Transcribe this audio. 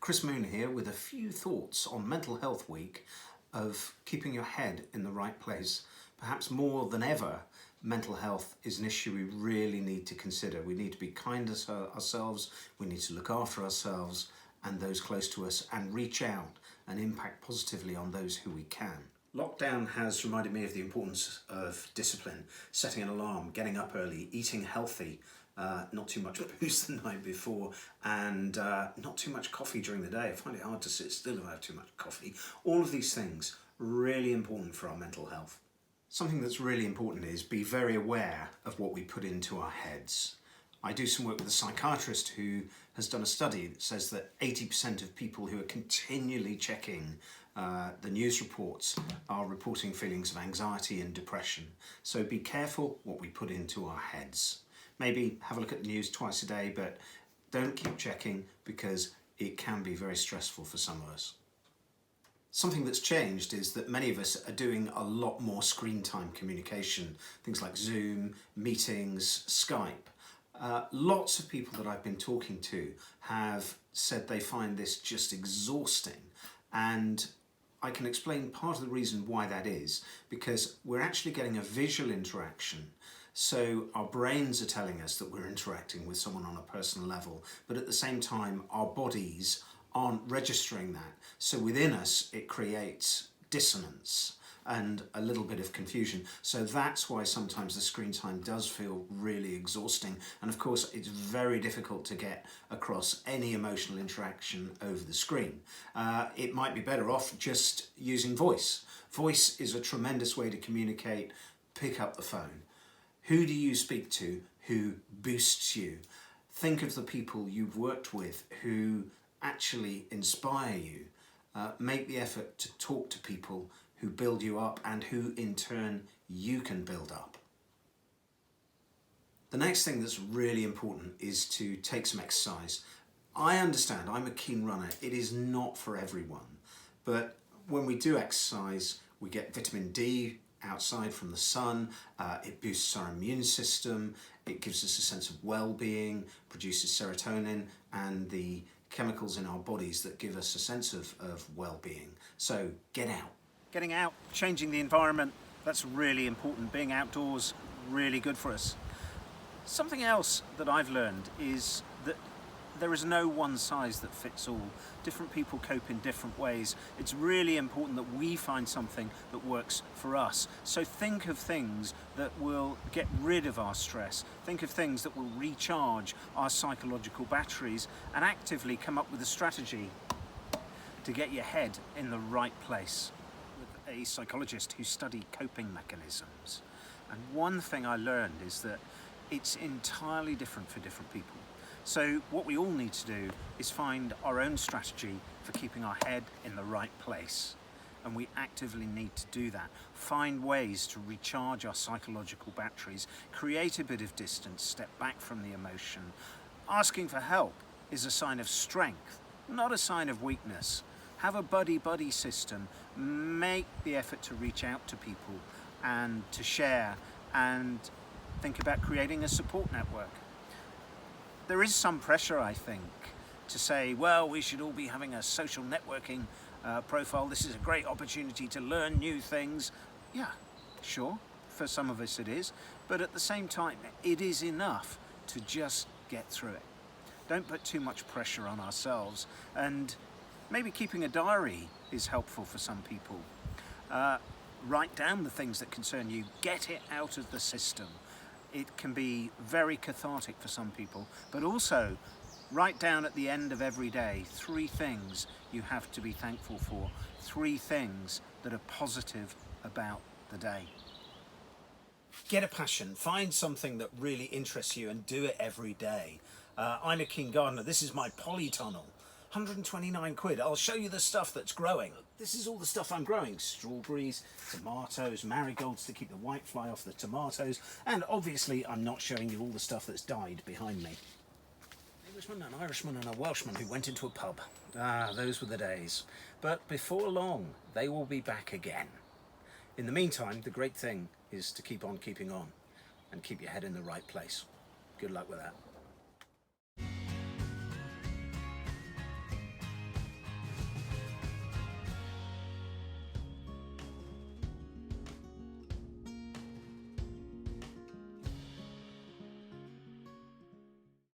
Chris Moon here with a few thoughts on Mental Health Week of keeping your head in the right place. Perhaps more than ever, mental health is an issue we really need to consider. We need to be kind to ourselves, we need to look after ourselves and those close to us and reach out and impact positively on those who we can. Lockdown has reminded me of the importance of discipline, setting an alarm, getting up early, eating healthy, not too much booze the night before, and not too much coffee during the day. I find it hard to sit still if I have too much coffee. All of these things really important for our mental health. Something that's really important is be very aware of what we put into our heads. I do some work with a psychiatrist who has done a study that says that 80% of people who are continually checking the news reports are reporting feelings of anxiety and depression. So be careful what we put into our heads. Maybe have a look at the news twice a day, but don't keep checking because it can be very stressful for some of us. Something that's changed is that many of us are doing a lot more screen time communication, things like Zoom, meetings, Skype. Lots of people that I've been talking to have said they find this just exhausting, and I can explain part of the reason why that is, because we're actually getting a visual interaction. So our brains are telling us that we're interacting with someone on a personal level, but at the same time our bodies aren't registering that. So within us it creates dissonance and a little bit of confusion. So that's why sometimes the screen time does feel really exhausting. And of course, it's very difficult to get across any emotional interaction over the screen. It might be better off just using voice. Voice is a tremendous way to communicate. Pick up the phone. Who do you speak to who boosts you? Think of the people you've worked with who actually inspire you. Make the effort to talk to people who build you up and who in turn you can build up. The next thing that's really important is to take some exercise. I understand, I'm a keen runner, it is not for everyone, but when we do exercise we get vitamin D outside from the sun, it boosts our immune system, it gives us a sense of well-being, produces serotonin and the chemicals in our bodies that give us a sense of well-being. So get out. Getting out, changing the environment, that's really important. Being outdoors, really good for us. Something else that I've learned is that there is no one size that fits all. Different people cope in different ways. It's really important that we find something that works for us. So think of things that will get rid of our stress. Think of things that will recharge our psychological batteries and actively come up with a strategy to get your head in the right place. With a psychologist who studied coping mechanisms. And one thing I learned is that it's entirely different for different people. So what we all need to do is find our own strategy for keeping our head in the right place. And we actively need to do that. Find ways to recharge our psychological batteries, create a bit of distance, step back from the emotion. Asking for help is a sign of strength, not a sign of weakness. Have a buddy-buddy system. Make the effort to reach out to people and to share and think about creating a support network. There is some pressure, I think, to say, well, we should all be having a social networking profile. This is a great opportunity to learn new things. Yeah, sure, for some of us it is. But at the same time, it is enough to just get through it. Don't put too much pressure on ourselves. And maybe keeping a diary is helpful for some people. Write down the things that concern you. Get it out of the system. It can be very cathartic for some people, but also write down at the end of every day 3 things you have to be thankful for, 3 things that are positive about the day. Get a passion, find something that really interests you and do it every day. I'm a keen gardener, this is my polytunnel. 129 quid, I'll show you the stuff that's growing. This is all the stuff I'm growing. Strawberries, tomatoes, marigolds to keep the whitefly off the tomatoes, and obviously I'm not showing you all the stuff that's died behind me. Englishman, an Irishman and a Welshman who went into a pub. Ah, those were the days. But before long, they will be back again. In the meantime, the great thing is to keep on keeping on and keep your head in the right place. Good luck with that.